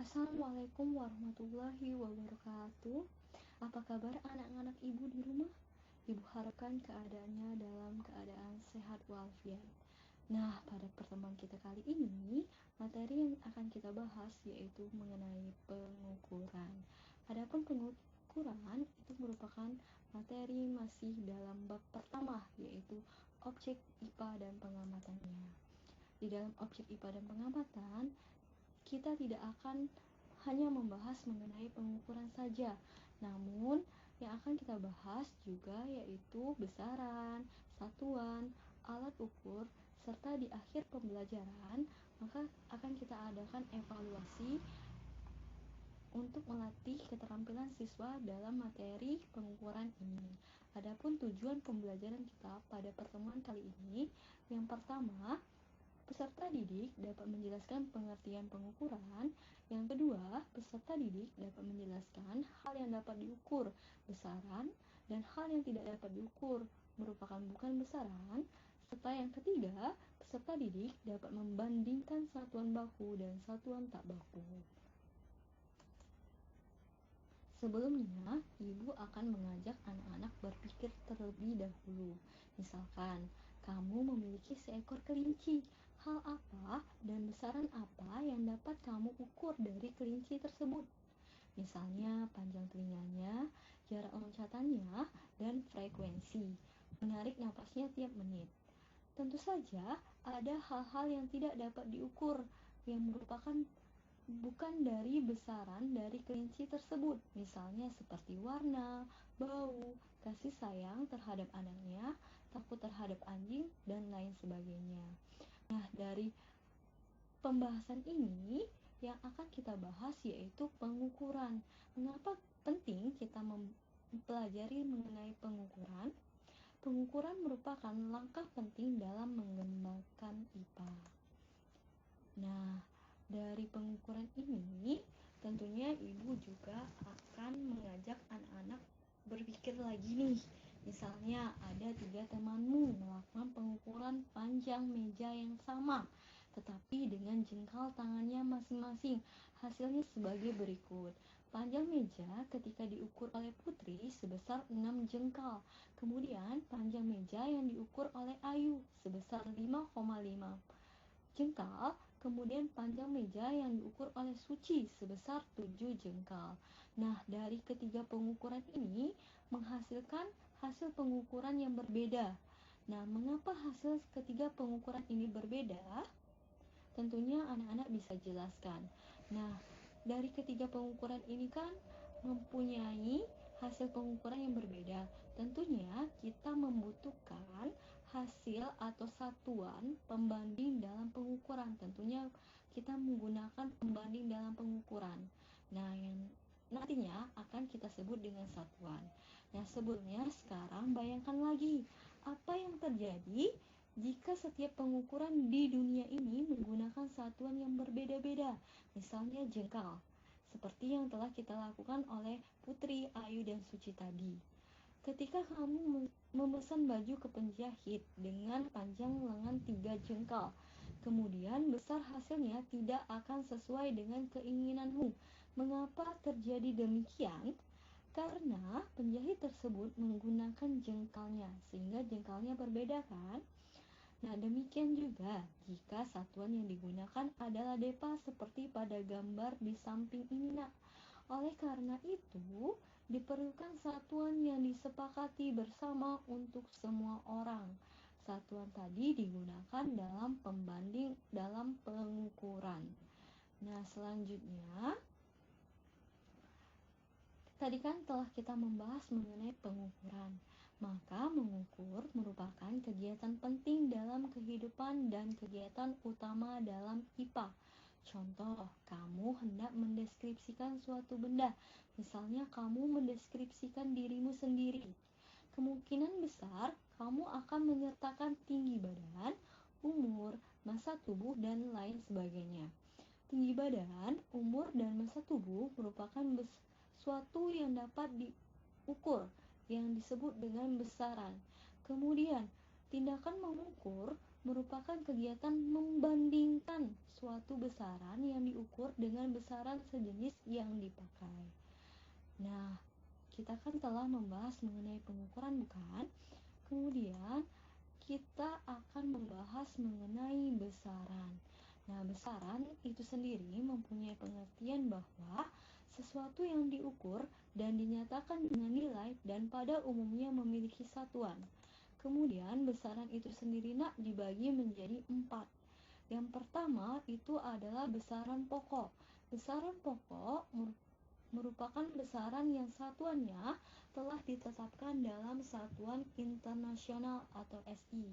Assalamualaikum warahmatullahi wabarakatuh. Apa kabar anak-anak ibu di rumah? Ibu harapkan keadaannya dalam keadaan sehat walafiat. Nah, pada pertemuan kita kali ini, materi yang akan kita bahas yaitu mengenai pengukuran. Adapun pengukuran itu merupakan materi masih dalam bab pertama, yaitu objek IPA dan pengamatannya. Di dalam objek IPA dan pengamatan, kita tidak akan hanya membahas mengenai pengukuran saja, namun yang akan kita bahas juga yaitu besaran, satuan, alat ukur, serta di akhir pembelajaran maka akan kita adakan evaluasi untuk melatih keterampilan siswa dalam materi pengukuran ini. Adapun tujuan pembelajaran kita pada pertemuan kali ini, yang pertama, peserta didik dapat menjelaskan pengertian pengukuran. Yang kedua, peserta didik dapat menjelaskan hal yang dapat diukur, besaran, dan hal yang tidak dapat diukur, merupakan bukan besaran. Serta yang ketiga, peserta didik dapat membandingkan satuan baku dan satuan tak baku. Sebelumnya, ibu akan mengajak anak-anak berpikir terlebih dahulu. Misalkan, kamu memiliki seekor kelinci. Hal apa dan besaran apa yang dapat kamu ukur dari kelinci tersebut? Misalnya, panjang telinganya, jarak loncatannya, dan frekuensi menarik napasnya tiap menit. Tentu saja, ada hal-hal yang tidak dapat diukur yang merupakan bukan dari besaran dari kelinci tersebut, misalnya seperti warna, bau, kasih sayang terhadap anaknya, takut terhadap anjing, dan lain sebagainya. Nah, dari pembahasan ini yang akan kita bahas yaitu pengukuran. Mengapa penting kita mempelajari mengenai pengukuran? Pengukuran merupakan langkah penting dalam mengembangkan IPA. Nah, dari pengukuran ini, tentunya ibu juga akan mengajak anak-anak berpikir lagi nih. Misalnya ada 3 temanmu melakukan pengukuran panjang meja yang sama, tetapi dengan jengkal tangannya masing-masing. Hasilnya sebagai berikut. Panjang meja ketika diukur oleh Putri sebesar 6 jengkal. Kemudian panjang meja yang diukur oleh Ayu sebesar 5,5 jengkal. Kemudian panjang meja yang diukur oleh Suci sebesar 7 jengkal. Nah, dari ketiga pengukuran ini menghasilkan hasil pengukuran yang berbeda. Nah, mengapa hasil ketiga pengukuran ini berbeda? Tentunya anak-anak bisa jelaskan. Nah, dari ketiga pengukuran ini kan mempunyai hasil pengukuran yang berbeda. Tentunya kita membutuhkan hasil atau satuan pembanding dalam pengukuran. Tentunya kita menggunakan pembanding dalam pengukuran. Nah, yang nantinya akan kita sebut dengan satuan. Nah, sebelumnya sekarang bayangkan lagi apa yang terjadi jika setiap pengukuran di dunia ini menggunakan satuan yang berbeda-beda, misalnya jengkal, seperti yang telah kita lakukan oleh Putri, Ayu, dan Suci tadi. Ketika kamu memesan baju ke penjahit dengan panjang lengan 3 jengkal, kemudian besar hasilnya tidak akan sesuai dengan keinginanmu. Mengapa terjadi demikian? Karena penjahit tersebut menggunakan jengkalnya, sehingga jengkalnya berbeda kan? Nah, demikian juga jika satuan yang digunakan adalah depa seperti pada gambar di samping ini, nak. Oleh karena itu, diperlukan satuan yang disepakati bersama untuk semua orang. Satuan tadi digunakan dalam pembanding dalam pengukuran. Nah, selanjutnya tadi kan telah kita membahas mengenai pengukuran. Maka mengukur merupakan kegiatan penting dalam kehidupan dan kegiatan utama dalam IPA. Contoh, kamu hendak mendeskripsikan suatu benda. Misalnya kamu mendeskripsikan dirimu sendiri. Kemungkinan besar kamu akan menyertakan tinggi badan, umur, massa tubuh, dan lain sebagainya. Tinggi badan, umur, dan massa tubuh merupakan suatu yang dapat diukur, yang disebut dengan besaran. Kemudian, tindakan mengukur merupakan kegiatan membandingkan suatu besaran yang diukur dengan besaran sejenis yang dipakai. Nah, kita kan telah membahas mengenai pengukuran, bukan? Kemudian kita akan membahas mengenai besaran. Nah, besaran itu sendiri mempunyai pengertian bahwa sesuatu yang diukur dan dinyatakan dengan nilai dan pada umumnya memiliki satuan. Kemudian besaran itu sendiri dibagi menjadi 4. Yang pertama itu adalah besaran pokok. Besaran pokok merupakan besaran yang satuannya telah ditetapkan dalam Satuan Internasional atau SI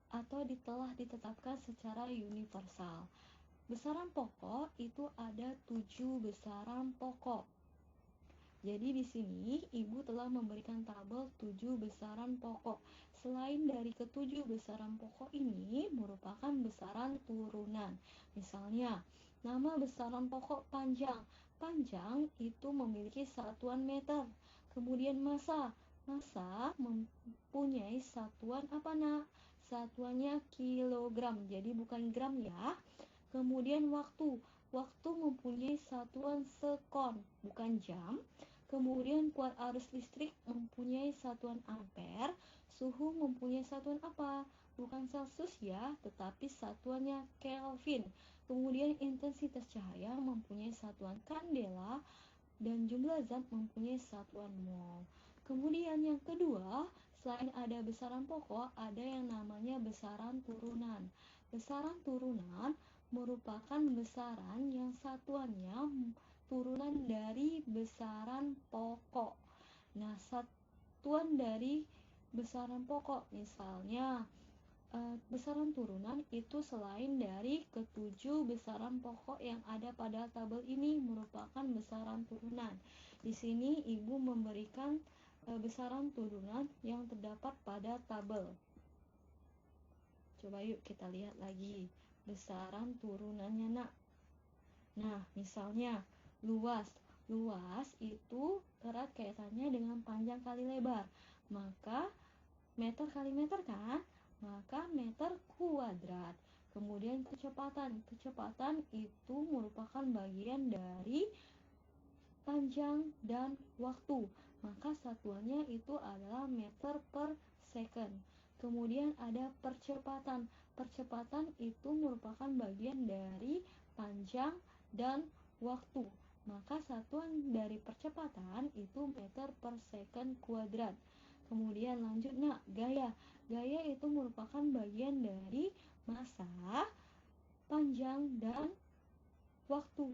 atau telah ditetapkan secara universal. Besaran pokok itu ada 7 besaran pokok. Jadi di sini Ibu telah memberikan tabel 7 besaran pokok. Selain dari ketujuh besaran pokok ini merupakan besaran turunan. Misalnya, nama besaran pokok panjang. Panjang itu memiliki satuan meter. Kemudian massa. Massa mempunyai satuan apa, Nak? Satuannya kilogram. Jadi bukan gram ya. Kemudian waktu. Waktu mempunyai satuan sekon, bukan jam. Kemudian kuat arus listrik mempunyai satuan ampere, suhu mempunyai satuan apa? Bukan Celcius ya, tetapi satuannya Kelvin. Kemudian intensitas cahaya mempunyai satuan kandela dan jumlah zat mempunyai satuan mol. Kemudian yang kedua, selain ada besaran pokok, ada yang namanya besaran turunan. Besaran turunan merupakan besaran yang satuannya turunan dari besaran pokok. Nah, satuan dari besaran pokok misalnya besaran turunan itu selain dari ketujuh besaran pokok yang ada pada tabel ini merupakan besaran turunan. Di sini Ibu memberikan besaran turunan yang terdapat pada tabel. Coba yuk kita lihat lagi besaran turunannya, Nak. Nah, misalnya luas. Luas itu erat kaitannya dengan panjang kali lebar. Maka meter kali meter kan? Maka meter kuadrat. Kemudian kecepatan. Kecepatan itu merupakan bagian dari panjang dan waktu. Maka satuannya itu adalah meter per second. Kemudian ada percepatan. Percepatan itu merupakan bagian dari panjang dan waktu. Maka satuan dari percepatan itu meter per second kuadrat. Kemudian lanjut, Nak, gaya. Gaya itu merupakan bagian dari massa, panjang, dan waktu.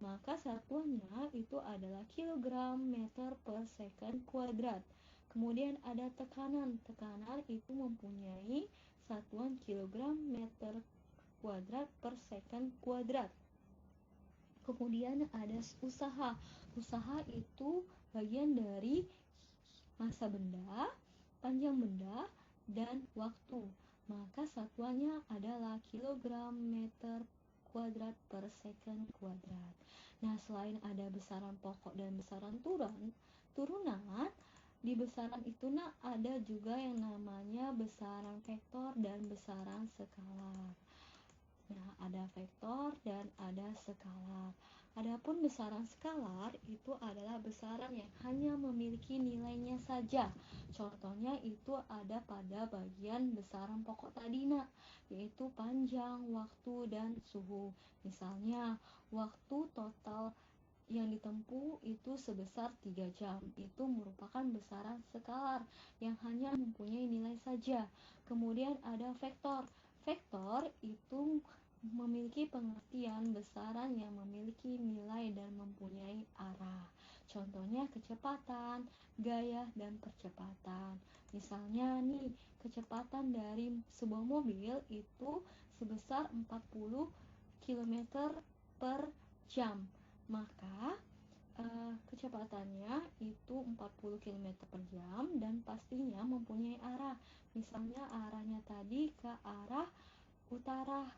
Maka satuannya itu adalah kilogram meter per second kuadrat. Kemudian ada tekanan. Tekanan itu mempunyai satuan kilogram meter kuadrat per second kuadrat. Kemudian ada usaha. Usaha itu bagian dari massa benda, panjang benda, dan waktu. Maka satuannya adalah kilogram meter kuadrat per second kuadrat. Nah, selain ada besaran pokok dan besaran turunan, di besaran itu ada juga yang namanya besaran vektor dan besaran skalar. Nah, ada vektor dan ada skalar. Adapun besaran skalar itu adalah besaran yang hanya memiliki nilainya saja. Contohnya itu ada pada bagian besaran pokok tadi, Nak, yaitu panjang, waktu, dan suhu. Misalnya, waktu total yang ditempuh itu sebesar 3 jam. Itu merupakan besaran skalar yang hanya mempunyai nilai saja. Kemudian ada vektor. Vektor itu memiliki pengertian besaran yang memiliki nilai dan mempunyai arah. Contohnya kecepatan, gaya, dan percepatan. Misalnya nih, kecepatan dari sebuah mobil itu sebesar 40 km per jam. Maka kecepatannya itu 40 km per jam dan pastinya mempunyai arah. Misalnya arahnya tadi ke arah utara.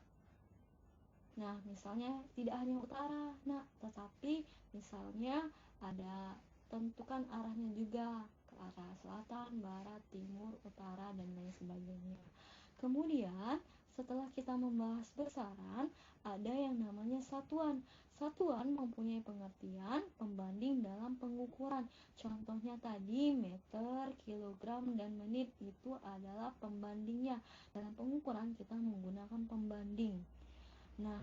Nah, misalnya tidak hanya utara, tetapi misalnya ada tentukan arahnya juga ke arah selatan, barat, timur, utara, dan lain sebagainya. Kemudian, setelah kita membahas besaran, ada yang namanya satuan. Satuan mempunyai pengertian pembanding dalam pengukuran. Contohnya tadi meter, kilogram, dan menit itu adalah pembandingnya. Dalam pengukuran kita menggunakan pembanding. Nah,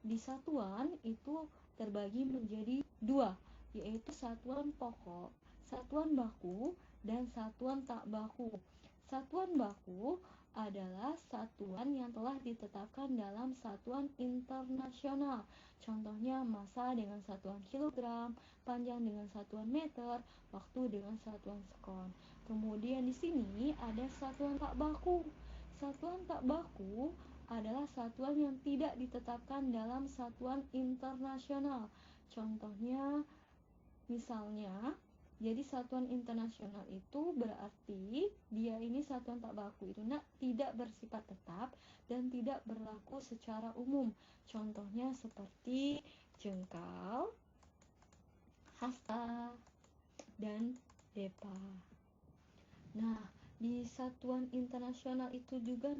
di satuan itu terbagi menjadi dua, yaitu satuan pokok, satuan baku, dan satuan tak baku. Satuan baku adalah satuan yang telah ditetapkan dalam satuan internasional. Contohnya massa dengan satuan kilogram, panjang dengan satuan meter, waktu dengan satuan sekon. Kemudian di sini ada satuan tak baku. Satuan tak baku adalah satuan yang tidak ditetapkan dalam satuan internasional. Contohnya, misalnya, jadi satuan internasional itu berarti dia ini satuan tak baku itu tidak bersifat tetap dan tidak berlaku secara umum. Contohnya seperti jengkal, hasta, dan depa. Nah, di satuan internasional itu juga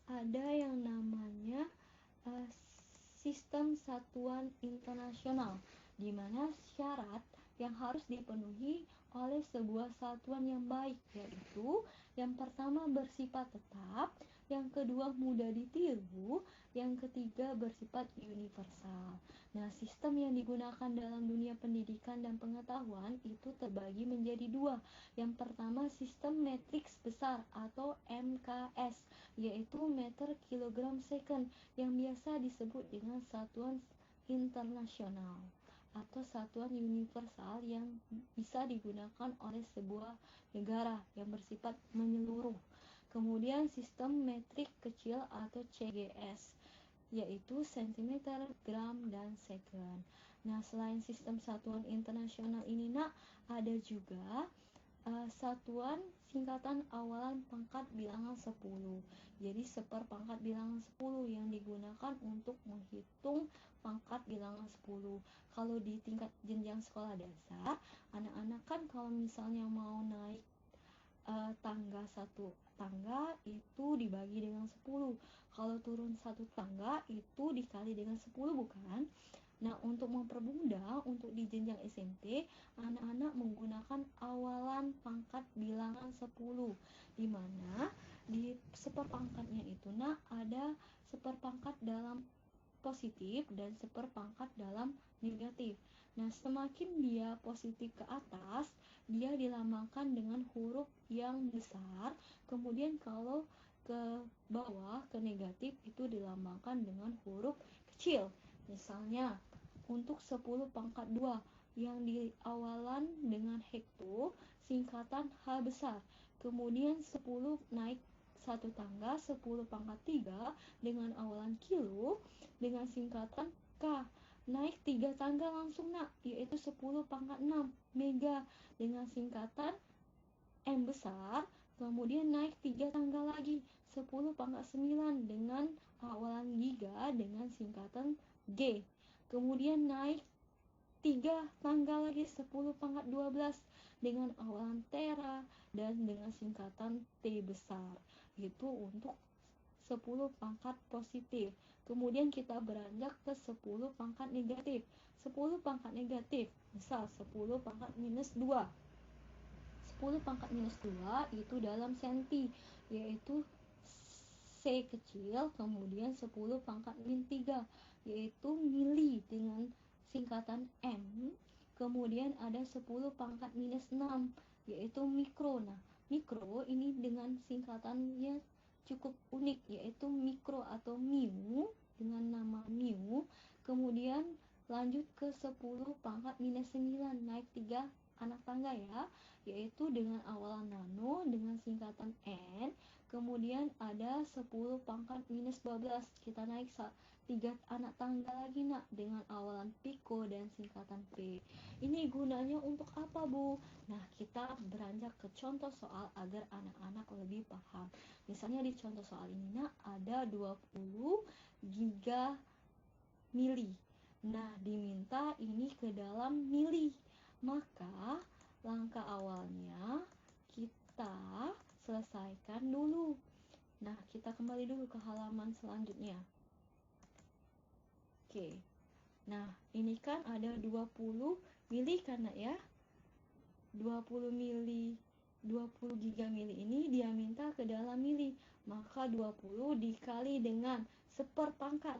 ada yang namanya sistem satuan internasional, di mana syarat yang harus dipenuhi oleh sebuah satuan yang baik, yaitu yang pertama bersifat tetap, yang kedua mudah ditiru, yang ketiga bersifat universal. Nah, sistem yang digunakan dalam dunia pendidikan dan pengetahuan itu terbagi menjadi dua. Yang pertama sistem matriks besar atau MKS, yaitu meter kilogram second, yang biasa disebut dengan satuan internasional atau satuan universal yang bisa digunakan oleh sebuah negara yang bersifat menyeluruh. Kemudian sistem metrik kecil atau CGS, yaitu centimeter, gram, dan second. Nah, selain sistem satuan internasional ini ada juga satuan singkatan awalan pangkat bilangan 10. Jadi seperpangkat bilangan 10 yang digunakan untuk menghitung pangkat bilangan 10. Kalau di tingkat jenjang sekolah dasar, anak-anak kan kalau misalnya mau naik satu tangga itu dibagi dengan 10. Kalau turun satu tangga itu dikali dengan 10, bukan? Nah, untuk mempermudah untuk di jenjang SMP, anak-anak menggunakan awalan pangkat bilangan 10, di mana di seperpangkatnya itu ada seperpangkat dalam positif dan seperpangkat dalam negatif. Nah, semakin dia positif ke atas, dia dilambangkan dengan huruf yang besar. Kemudian kalau ke bawah, ke negatif, itu dilambangkan dengan huruf kecil. Misalnya, untuk 10 pangkat 2 yang di awalan dengan hekto, singkatan H besar. Kemudian 10 naik satu tangga, 10 pangkat 3 dengan awalan kilo dengan singkatan K. Naik 3 tangga langsung yaitu 10 pangkat 6 mega dengan singkatan M besar. Kemudian naik 3 tangga lagi, 10 pangkat 9 dengan awalan giga dengan singkatan G. Kemudian naik 3 tangga lagi, 10 pangkat 12 dengan awalan tera dan dengan singkatan T besar. Itu untuk 10 pangkat positif. Kemudian kita beranjak ke 10 pangkat negatif. 10 pangkat negatif, misal 10 pangkat minus 2. 10 pangkat minus 2 itu dalam senti, yaitu C kecil, kemudian 10 pangkat min 3, yaitu mili dengan singkatan M. Kemudian ada 10 pangkat minus 6, yaitu mikro. Nah, mikro ini dengan singkatannya cukup unik, yaitu mikro atau miu dengan nama miu. Kemudian lanjut ke 10 pangkat minus 9, naik 3 anak tangga ya, yaitu dengan awalan nano dengan singkatan N. Kemudian ada 10 pangkat minus 12, kita naik 3 anak tangga lagi dengan awalan pico dan singkatan P. Ini gunanya untuk apa, Bu? Nah, kita beranjak ke contoh soal agar anak-anak lebih paham. Misalnya di contoh soal ini ada 20 giga mili. Nah, diminta ini ke dalam mili. Maka langkah awalnya kita selesaikan dulu. Nah, kita kembali dulu ke halaman selanjutnya. Oke. Nah, ini kan ada 20 mili kan ya? 20 mili 20 gigamili ini dia minta ke dalam mili. Maka 20 dikali dengan seperpangkat.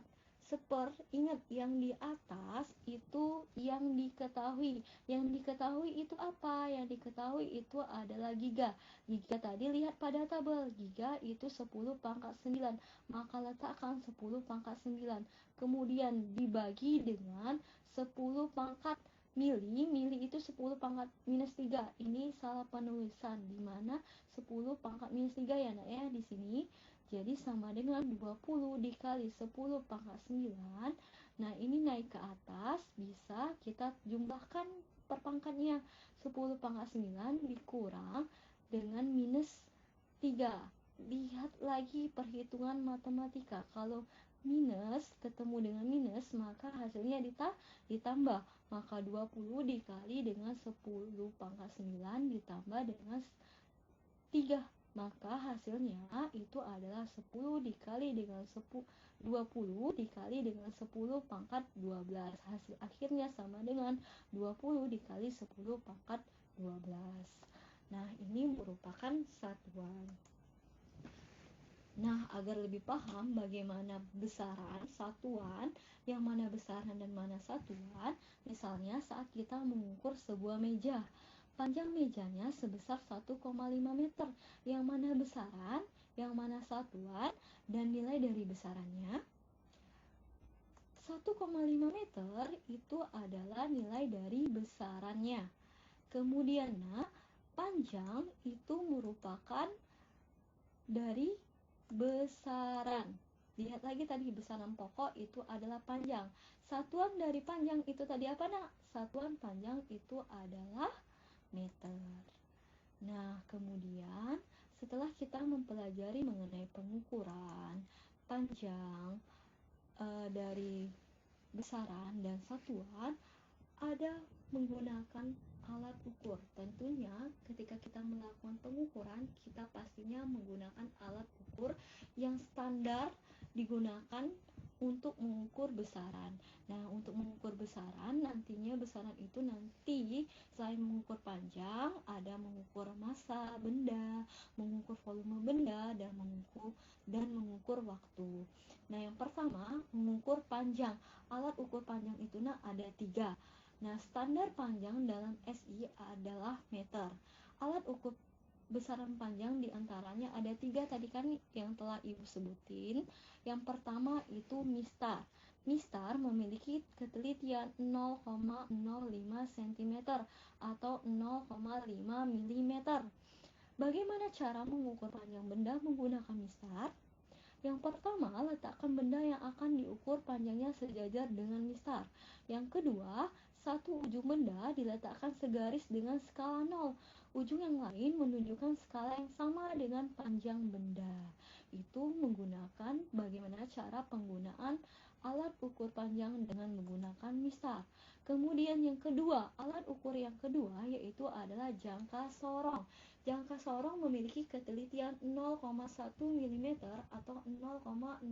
Ingat yang di atas itu yang diketahui. Yang diketahui itu apa? Yang diketahui itu adalah giga. Giga tadi lihat pada tabel. Giga itu 10 pangkat 9. Maka letakkan 10 pangkat 9. Kemudian dibagi dengan 10 pangkat mili itu 10 pangkat minus 3. Ini salah penulisan, dimana 10 pangkat minus 3 ya nak ya di sini. Jadi sama dengan 20 dikali 10 pangkat 9. Nah, ini naik ke atas, bisa kita jumlahkan per pangkatnya. 10 pangkat 9 dikurang dengan minus 3. Lihat lagi perhitungan matematika. Kalau minus ketemu dengan minus, maka hasilnya ditambah. Maka 20 dikali dengan 10 pangkat 9 ditambah dengan 3. Maka hasilnya itu adalah 10 dikali dengan 20 dikali dengan 10 pangkat 12. Hasil akhirnya sama dengan 20 dikali 10 pangkat 12. Nah, ini merupakan satuan. Nah, agar lebih paham bagaimana besaran satuan, yang mana besaran dan mana satuan, misalnya saat kita mengukur sebuah meja. Panjang mejanya sebesar 1,5 meter, yang mana besaran, yang mana satuan, dan nilai dari besarannya. 1,5 meter itu adalah nilai dari besarannya. Kemudian, panjang itu merupakan dari besaran. Lihat lagi tadi, besaran pokok itu adalah panjang. Satuan dari panjang itu tadi apa nak? Satuan panjang itu adalah meter. Nah, kemudian setelah kita mempelajari mengenai pengukuran panjang dari besaran dan satuan, ada menggunakan alat ukur. Tentunya ketika kita melakukan pengukuran, kita pastinya menggunakan alat ukur yang standar digunakan untuk mengukur besaran. Nah, untuk mengukur besaran, nantinya besaran itu nanti selain mengukur panjang, ada mengukur massa benda, mengukur volume benda, dan mengukur waktu. Nah, yang pertama, mengukur panjang. Alat ukur panjang itu ada 3. Nah, standar panjang dalam SI adalah meter. Alat ukur besaran panjang diantaranya ada 3 tadi kan yang telah ibu sebutin. Yang pertama itu mistar. Mistar memiliki ketelitian 0,05 cm atau 0,5 mm. Bagaimana cara mengukur panjang benda menggunakan mistar? Yang pertama, letakkan benda yang akan diukur panjangnya sejajar dengan mistar. Yang kedua, satu ujung benda diletakkan segaris dengan skala 0. Ujung yang lain menunjukkan skala yang sama dengan panjang benda. Itu menggunakan bagaimana cara penggunaan alat ukur panjang dengan menggunakan mistar. Kemudian yang kedua, alat ukur yang kedua yaitu adalah jangka sorong. Jangka sorong memiliki ketelitian 0,1 mm atau 0,01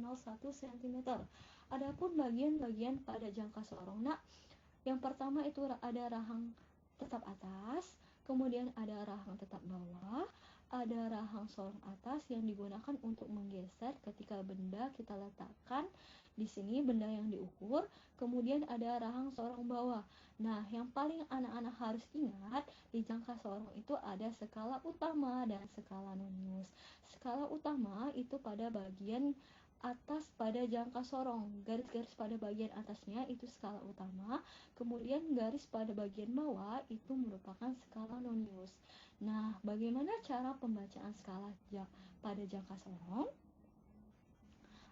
cm. Adapun bagian-bagian pada jangka sorong, yang pertama itu ada rahang tetap atas, kemudian ada rahang tetap bawah, ada rahang sorong atas yang digunakan untuk menggeser ketika benda kita letakkan di sini benda yang diukur, kemudian ada rahang sorong bawah. Nah, yang paling anak-anak harus ingat, di jangka sorong itu ada skala utama dan skala nonius. Skala utama itu pada bagian atas pada jangka sorong, garis-garis pada bagian atasnya itu skala utama, kemudian garis pada bagian bawah itu merupakan skala nonius. Nah, bagaimana cara pembacaan skala pada jangka sorong?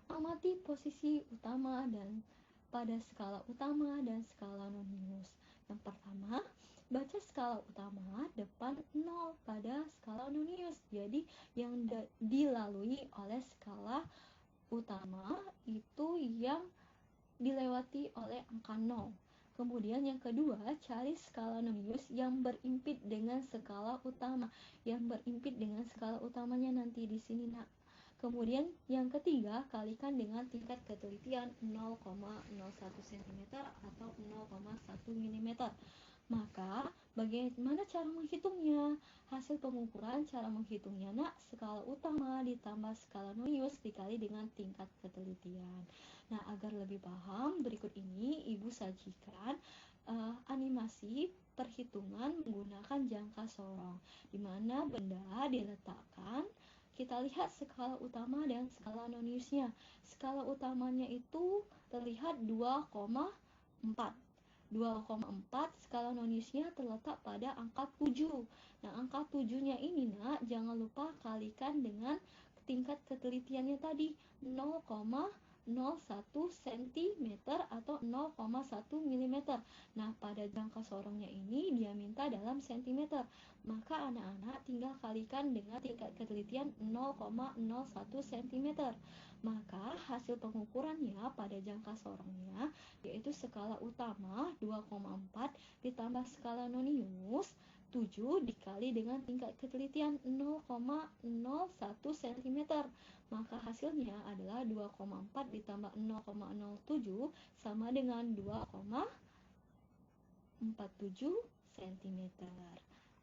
Amati posisi utama dan pada skala utama dan skala nonius. Yang pertama, baca skala utama depan 0 pada skala nonius. Jadi yang dilalui oleh skala utama itu yang dilewati oleh angka 0. Kemudian yang kedua, cari skala nonius yang berimpit dengan skala utama. Yang berimpit dengan skala utamanya nanti di sini, Kemudian yang ketiga, kalikan dengan tingkat ketelitian 0,01 cm atau 0,1 mm. Maka, bagaimana cara menghitungnya? Hasil pengukuran cara menghitungnya, skala utama ditambah skala Nonius dikali dengan tingkat ketelitian. Nah, agar lebih paham, berikut ini Ibu sajikan animasi perhitungan menggunakan jangka sorong, di mana benda diletakkan. Kita lihat skala utama dan skala Noniusnya. Skala utamanya itu terlihat 2,4. 2,4, skala Noniusnya terletak pada angka 7. Nah, angka 7-nya ini, jangan lupa kalikan dengan tingkat ketelitiannya tadi, 0,01 cm atau 0,1 mm. Nah, pada jangka sorongnya ini dia minta dalam cm. Maka anak-anak tinggal kalikan dengan tingkat ketelitian 0,01 cm. Maka hasil pengukurannya pada jangka sorongnya yaitu skala utama 2,4 ditambah skala Nonius 7 dikali dengan tingkat ketelitian 0,01 cm. Maka hasilnya adalah 2,4 ditambah 0,07 sama dengan 2,47 cm.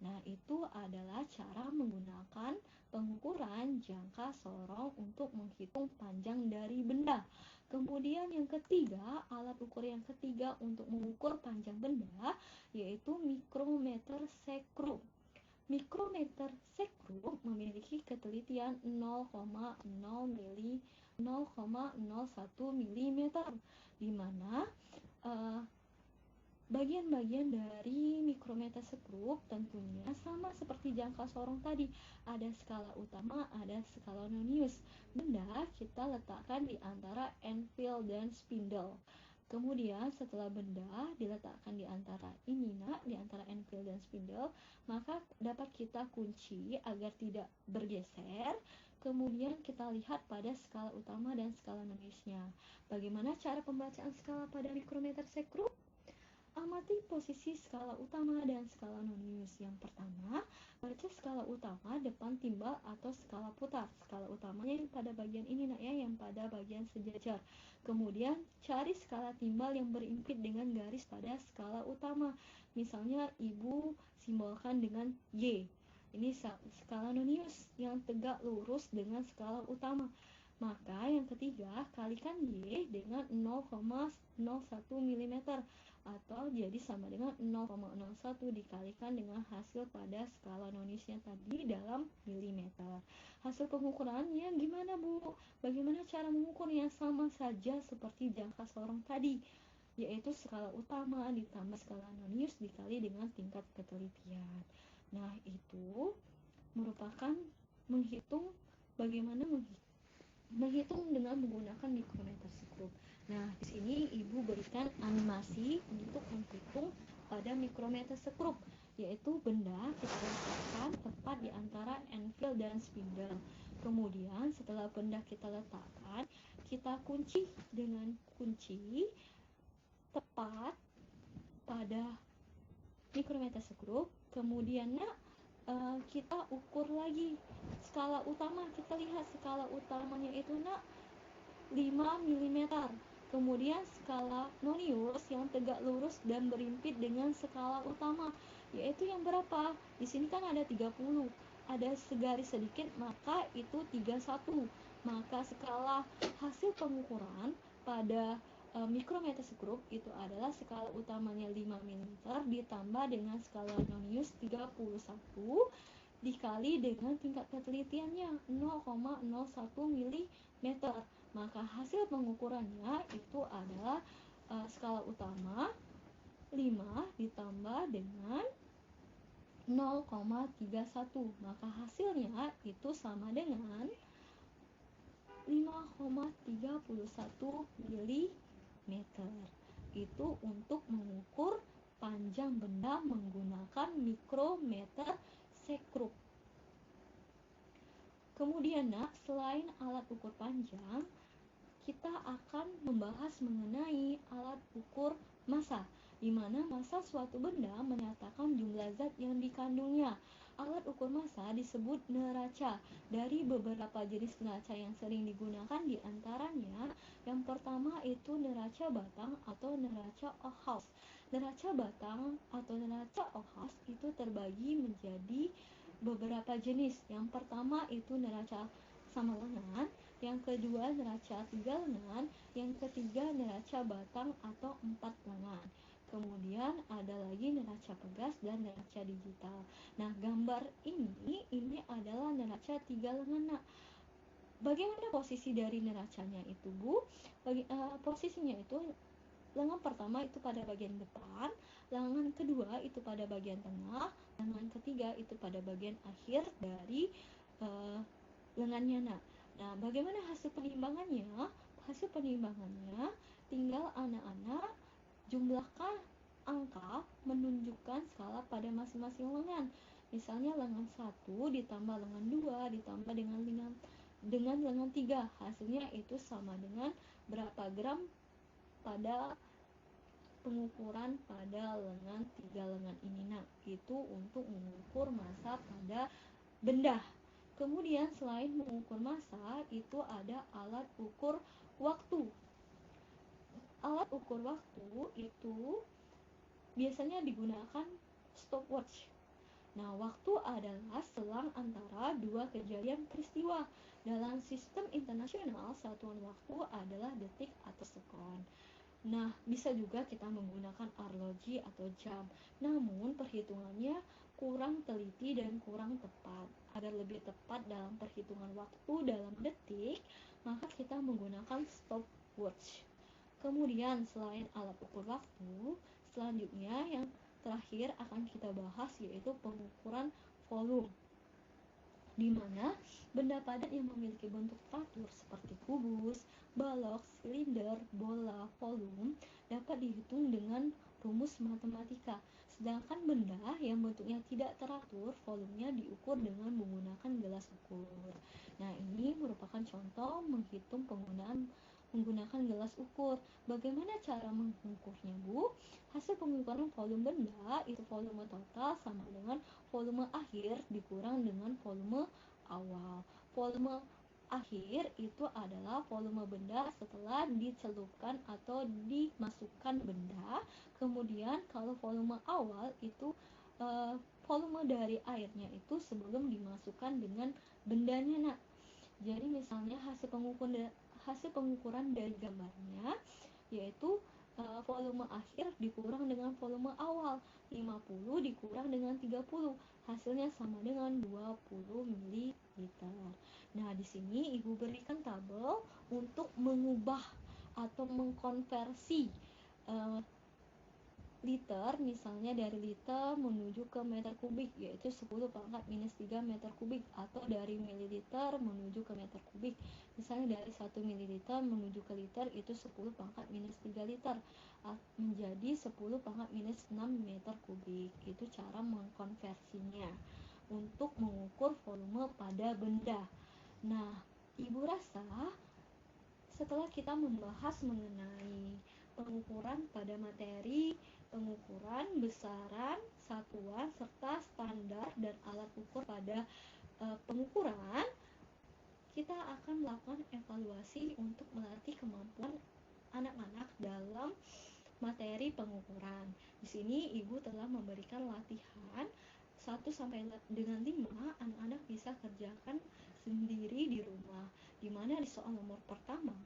Nah, itu adalah cara menggunakan pengukuran jangka sorong untuk menghitung panjang dari benda. Kemudian yang ketiga, alat ukur yang ketiga untuk mengukur panjang benda yaitu mikrometer sekrup. Mikrometer sekrup memiliki ketelitian 0,01 mm, di mana bagian-bagian dari mikrometer sekrup tentunya sama seperti jangka sorong tadi. Ada skala utama, ada skala Nonius. Benda kita letakkan di antara anvil dan spindle. Kemudian setelah benda diletakkan di antara di antara anvil dan spindle, maka dapat kita kunci agar tidak bergeser. Kemudian kita lihat pada skala utama dan skala Noniusnya. Bagaimana cara pembacaan skala pada mikrometer sekrup? Amati posisi skala utama dan skala Nonius. Yang pertama, baca skala utama depan timbal atau skala putar. Skala utamanya yang pada bagian ini, yang pada bagian sejajar. Kemudian cari skala timbal yang berimpit dengan garis pada skala utama. Misalnya Ibu simbolkan dengan Y. Ini skala Nonius yang tegak lurus dengan skala utama. Maka yang ketiga, kalikan Y dengan 0,01 mm atau jadi sama dengan 0,01 dikalikan dengan hasil pada skala Noniusnya tadi dalam milimeter. Hasil pengukurannya gimana, Bu? Bagaimana cara mengukurnya? Sama saja seperti jangka sorong tadi, yaitu skala utama ditambah skala Nonius dikali dengan tingkat ketelitian. Nah, itu merupakan bagaimana menghitung dengan menggunakan mikrometer sekrup. Nah, di sini Ibu berikan animasi untuk menghitung pada mikrometer sekrup, yaitu benda kita letakkan tepat di antara anvil dan spindle. Kemudian setelah benda kita letakkan, kita kunci dengan kunci tepat pada mikrometer sekrup. Kemudian kita ukur lagi skala utama. Kita lihat skala utamanya itu 5 mm. Kemudian skala Nonius yang tegak lurus dan berimpit dengan skala utama, yaitu yang berapa? Di sini kan ada 30. Ada segaris sedikit, maka itu 31. Maka skala hasil pengukuran pada mikrometer sekrup itu adalah skala utamanya 5 mm ditambah dengan skala Nonius 31 dikali dengan tingkat ketelitiannya 0,01 mm. Maka hasil pengukurannya itu adalah skala utama 5 ditambah dengan 0,31. Maka hasilnya itu sama dengan 5,31 mm. Itu untuk mengukur panjang benda menggunakan mikrometer sekrup. Kemudian selain alat ukur panjang, kita akan membahas mengenai alat ukur massa, di mana massa suatu benda menyatakan jumlah zat yang dikandungnya. Alat ukur massa disebut neraca. Dari beberapa jenis neraca yang sering digunakan di antaranya, yang pertama itu neraca batang atau neraca Oghuz. Neraca batang atau neraca Oghuz itu terbagi menjadi beberapa jenis. Yang pertama itu neraca sama lengan, yang kedua neraca 3 lengan, yang ketiga neraca batang atau 4 lengan. Kemudian ada lagi neraca pegas dan neraca digital. Nah, gambar ini adalah neraca 3 lengan. Nah, bagaimana posisi dari neracanya itu, Bu? Posisinya itu lengan pertama itu pada bagian depan, lengan kedua itu pada bagian tengah, lengan ketiga itu pada bagian akhir dari lengannya. Nah, bagaimana hasil penimbangannya? Hasil penimbangannya tinggal anak-anak jumlahkan angka menunjukkan skala pada masing-masing lengan. Misalnya lengan 1 ditambah lengan 2 ditambah dengan lengan 3, hasilnya itu sama dengan berapa gram pada pengukuran pada lengan 3 lengan ini. Nah, itu untuk mengukur massa pada benda. Kemudian selain mengukur massa, itu ada alat ukur waktu. Alat ukur waktu itu biasanya digunakan stopwatch. Nah, waktu adalah selang antara dua kejadian peristiwa. Dalam sistem internasional, satuan waktu adalah detik atau sekon. Nah, bisa juga kita menggunakan arloji atau jam. Namun, perhitungannya kurang teliti dan kurang tepat. Agar lebih tepat dalam perhitungan waktu dalam detik, maka kita menggunakan stopwatch. Kemudian, selain alat ukur waktu, selanjutnya yang terakhir akan kita bahas yaitu pengukuran volume, di mana benda padat yang memiliki bentuk teratur seperti kubus, balok, silinder, bola, volume dapat dihitung dengan rumus matematika. Sedangkan benda yang bentuknya tidak teratur, volumenya diukur dengan menggunakan gelas ukur. Nah, ini merupakan contoh menghitung menggunakan gelas ukur. Bagaimana cara mengukurnya, Bu? Hasil pengukuran volume benda itu volume total sama dengan volume akhir dikurang dengan volume awal. Volume akhir itu adalah volume benda setelah dicelupkan atau dimasukkan benda. Kemudian kalau volume awal itu volume dari airnya itu sebelum dimasukkan dengan bendanya. Nah, jadi misalnya hasil pengukuran dari gambarnya yaitu volume akhir dikurang dengan volume awal, 50 dikurang dengan 30, hasilnya sama dengan 20 ml. Nah, di sini Ibu berikan tabel untuk mengubah atau mengkonversi liter, misalnya dari liter menuju ke meter kubik, yaitu 10 pangkat minus 3 meter kubik, atau dari mililiter menuju ke meter kubik, misalnya dari 1 mililiter menuju ke liter itu 10 pangkat minus 3 liter menjadi 10 pangkat minus 6 meter kubik. Itu cara mengkonversinya untuk mengukur volume pada benda. Nah, Ibu rasa setelah kita membahas mengenai pengukuran pada materi, pengukuran besaran, satuan, serta standar dan alat ukur pada pengukuran, kita akan melakukan evaluasi untuk melatih kemampuan anak-anak dalam materi pengukuran. Di sini Ibu telah memberikan latihan 1 sampai dengan 5 anak-anak bisa kerjakan sendiri di rumah. Di mana di soal nomor pertama,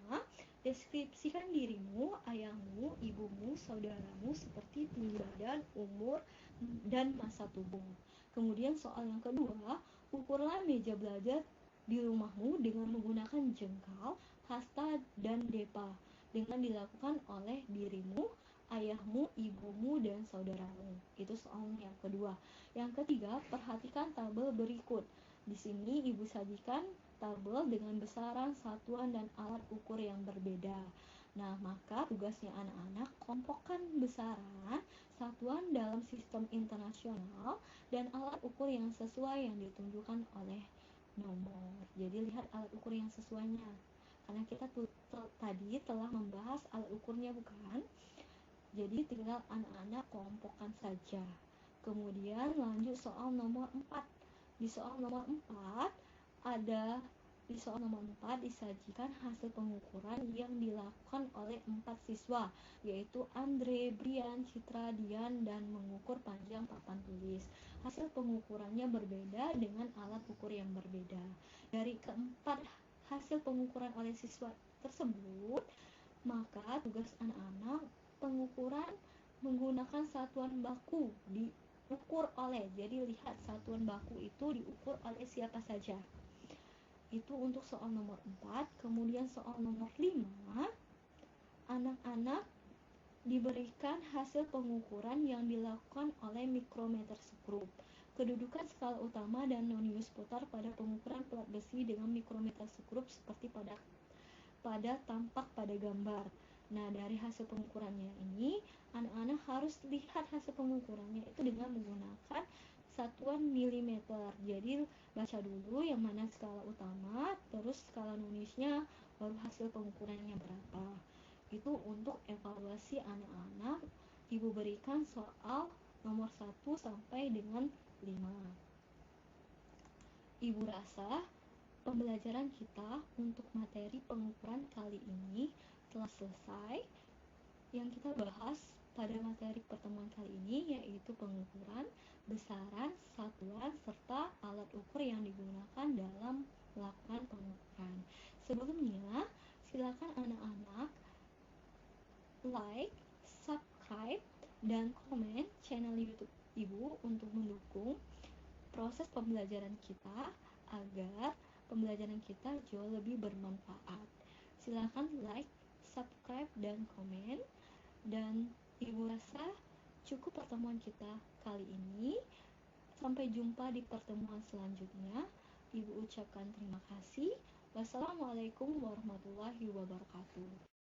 deskripsikan dirimu, ayahmu, ibumu, saudaramu seperti tinggi badan, umur, dan massa tubuh. Kemudian soal yang kedua, ukurlah meja belajar di rumahmu dengan menggunakan jengkal, hasta, dan depa dengan dilakukan oleh dirimu, ayahmu, ibumu, dan saudaramu. Itu soal yang kedua. Yang ketiga, perhatikan tabel berikut. Di sini Ibu sajikan tabel dengan besaran, satuan, dan alat ukur yang berbeda. Nah, maka tugasnya anak-anak kelompokkan besaran, satuan dalam sistem internasional, dan alat ukur yang sesuai yang ditunjukkan oleh nomor. Jadi lihat alat ukur yang sesuainya. Karena kita tadi telah membahas alat ukurnya, bukan? Jadi tinggal anak-anak kelompokkan saja. Kemudian lanjut soal nomor 4. Di soal nomor 4 ada di soal nomor 4 disajikan hasil pengukuran yang dilakukan oleh 4 siswa, yaitu Andre, Brian, Citra, Dian, dan mengukur panjang papan tulis. Hasil pengukurannya berbeda dengan alat ukur yang berbeda. Dari keempat hasil pengukuran oleh siswa tersebut, maka tugas anak-anak pengukuran menggunakan satuan baku diukur oleh. Jadi lihat satuan baku itu diukur oleh siapa saja. Itu untuk soal nomor 4. Kemudian soal nomor 5, anak-anak diberikan hasil pengukuran yang dilakukan oleh mikrometer skrup. Kedudukan skala utama dan non-use putar pada pengukuran pelat besi dengan mikrometer skrup seperti pada tampak pada gambar. Nah, dari hasil pengukurannya ini, anak-anak harus lihat hasil pengukurannya itu dengan menggunakan satuan milimeter. Jadi baca dulu yang mana skala utama, terus skala non-use-nya, baru hasil pengukurannya berapa. Itu untuk evaluasi anak-anak. Ibu berikan soal nomor 1 sampai dengan 5. Ibu rasa pembelajaran kita untuk materi pengukuran kali ini telah selesai. Yang kita bahas pada materi pertemuan kali ini yaitu pengukuran, besaran, satuan, serta alat ukur yang digunakan dalam melakukan pengukuran. Sebelumnya, silakan anak-anak like, subscribe, dan komen channel YouTube Ibu untuk mendukung proses pembelajaran kita agar pembelajaran kita jauh lebih bermanfaat. Silakan like, subscribe, dan komen. Dan Ibu rasa cukup pertemuan kita kali ini. Sampai jumpa di pertemuan selanjutnya. Ibu ucapkan terima kasih. Wassalamualaikum warahmatullahi wabarakatuh.